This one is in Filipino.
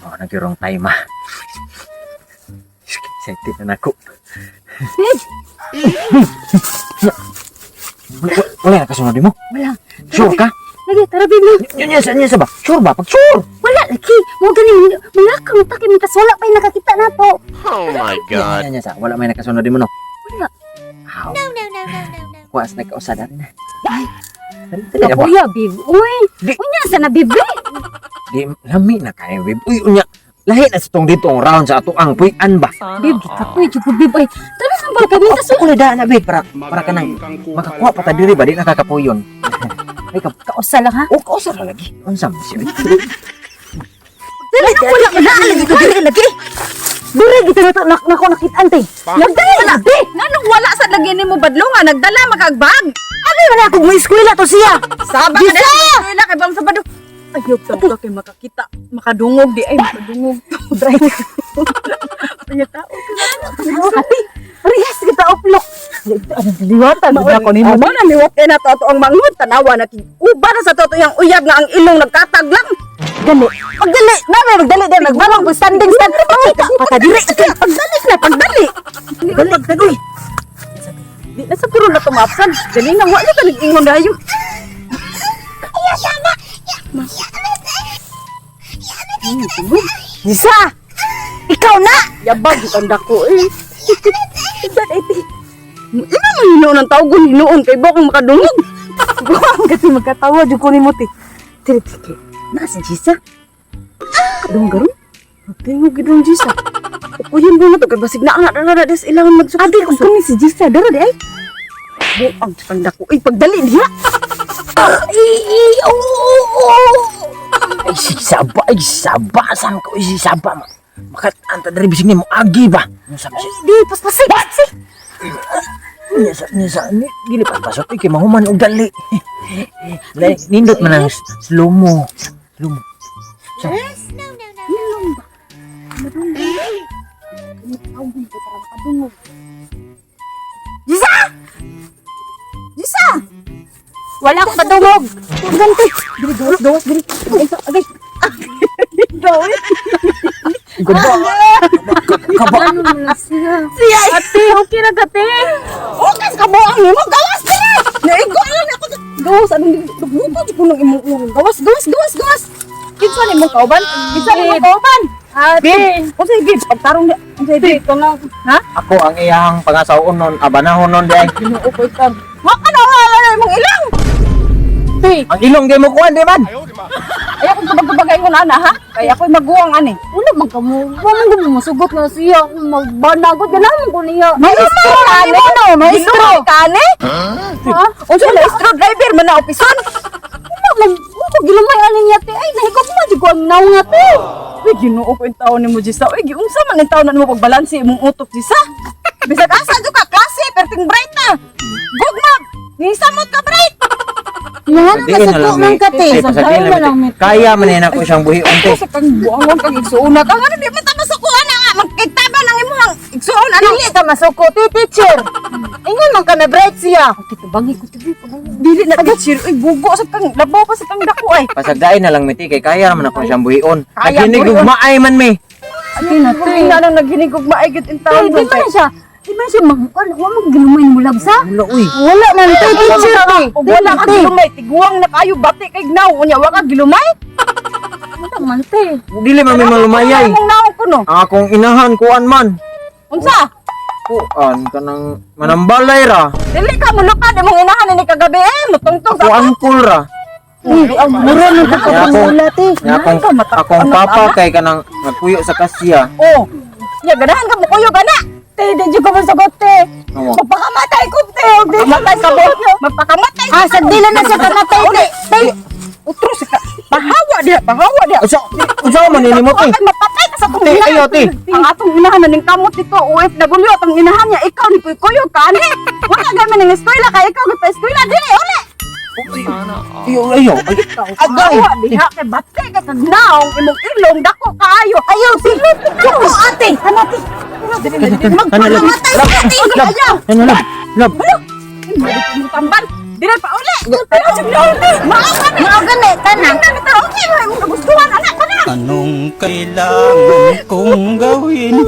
Oh, nag-wrong time ah. Excited na ako. Wala na kasunod mo? Wala. Sure ka? Lagi, tara baby. Yun sa ba? Sure ba? Pag sure! Wala lagi. Mo gani malakaw ta kay mitas wala pa yung nakakita nato. Oh my God. Yan sa. Wala may nakasunod mo no? Wala. Ow. No. Kuwas na kausadan na. Kuya, babe. Uy. Di- Unya sa na baby. Di, lami na kayo, babe. Uy, unya. Lahi na sa itong dito ang round sa ato ang puyan ba? Babe, kapoy jud babe. Ay, tara sa ba kami tas Ako na daan na, babe. Para ka nang makakuha pa ta diri ba? Di nakakapuyon. Ay, kausa lang ha. o, kausa na lagi. Unsam siya. Dili na wala ka na lagi ko dili lagi. Dili gid na nako nakitaan tay. Nagdala lagi. Nganong wala sa lagi nimo badlonga nagdala magagbag. Abi wala ko mo eskwela to siya. Saba ka na wala kay bang sabado. Ayop ta ka kay makakita, makadungog di ay makadungog. Dry. Kaya tao. Ati, parehas kita uplok. Ano liwatan Mao ko nimo. Amo na liwat kay na to ang manghud tanawa na uba na sa toto yang uyab nga ang ilong nagkatag lang. Gali. Pagdali, namin magdali din nagbalong po standing stand. Pata diri. Pagdali. Pagdali. Di na sa puro na tumapsan. Dali na wala ka nag-ingon dayo. Lisa! Ikaw na! Yabag ang dako eh. Iban ay ti. Ina man hinuon ang tawgon hinuon kay bako makadungog. Buwang kasi magkatawa dyan ko ni mo ti. Tiri. Nasa Lisa? Kadung garon. Tingog gidong Jisa. Kuyin mo na to kay basig na anak na des ilangan magsukot. Adi, kung kami si Lisa, dara di ay. Buang ang dako. Ay pagdali diha. Ay, si Saba. Saan ko? Si Saba. Makatanta dari bising ni mo agi ba? Ano sabi siya? Di, paspasay. Nyasa, gili pa pasok. Ike, mahuman og dali. Nindot man ang slow mo. So, Lisa! Lisa! Wala akong padungog. Ganti. Diri, gawas, diri. Agay. kaba. Siya, ate, okay na gati. Okay sa kabuang nimo gawas dira. Naigo lang ako. Gawas anong dugmuto di ko nang imong gawas. Kinsa ni mo kauban? Ate. O sige, pagtarong di. Sige, ko lang. Ha? Ako ang iyang pangasawon nun. Abanahon nun di ay. Ginuupoy ka. Wa ka na wala imong ilang. Ang ilong di mo kuhan di man. Ay ako tubag-tubagay ko na ana ha. Kaya ako'y maguwang ani. Wala man ka mo. Wala man ko masugot na siya. Magbanagod na lang ko niya. Maestro kani no, maestro kani. Ha? Unsa maestro driver man na opisan? Wala man. Wala gilumay ani niya te. Ay, nahigop mo di ko ang naw nga te. Uy, Ginoo ko yung taon ni mo Jisa. Uy, unsa man ang taon na mo pagbalansi imong utok Jisa? Bisag asa jud ka klase perting bright na. Gugma. Ni samot ka bright. Yan ang Padiin na nasuko lang ng mi. kate. Kasi Sa pasadiin dahil lang na lang mi. mi. Kaya manin ako siyang buhi unti. Sa kang buangon kang igsuuna ka nga di man ta masukuan na nga magkitaba nang imong igsuon ana. Dili ka masuko ti teacher. Ingon man kami bright siya. Tito bangi ko tibi. Dili na teacher. Uy, bugo sa kang labaw pa sa kang dako ay. Pasagdain na lang miti kay kaya naman ako siyang buhion. Kaya, Naginig buhion. maay man mi. Ano na to? Ina nang naghinigog maigit in Tay, taon di man siya. Di man siya wala man gilumay mo labsa. Wala uy. Wala man tay teacher ti. Wala ka gilumay, tiguang na kayo bati kay gnaw unya wa ka gilumay. Wala man tay. Dili man mi malumayay. Ang naon ko no. Ang akong inahan kuan man. Unsa? Kuan kanang manambalay ra. Dili ka mulukad imong inahan ni kagabi mutungtong sa Kuan kul ra. Ang mura na ka Nya akong pangula ti. akong papa kay kanang nagpuyo sa kasya. Oh. Ya ganahan ka mo kuyo gana. Tay, di ko masagot te. Oo. Magpakamatay ko te. Magpakamatay ka mo. Magpakamatay. Ah, sa dila na siya kamatay te. Tay, Utro sa ka. Pahawa dia. Unsa man nini mo ti? Ay mapatay ka sa tong Ti, inahan. ayo, ti. Ang atong inahan na ning kamot dito OFW atong inahan niya ikaw ni kuyo kani. Wala gamin ning eskwela kay ikaw gid pa eskwela dili uli. Ayo. Agay diha kay bate ka kagnaong imong ilong dako kaayo. Ayaw silip ko ate. Kanati. Magpakamatay sa ate. Ayaw. Ano lab? Lab. Mo tambal. Dili pa uli. Pero jud uli. Mao gani. mao gani kana. Okay mo imong kagustuhan anak kana. Anong kailangan kong gawin?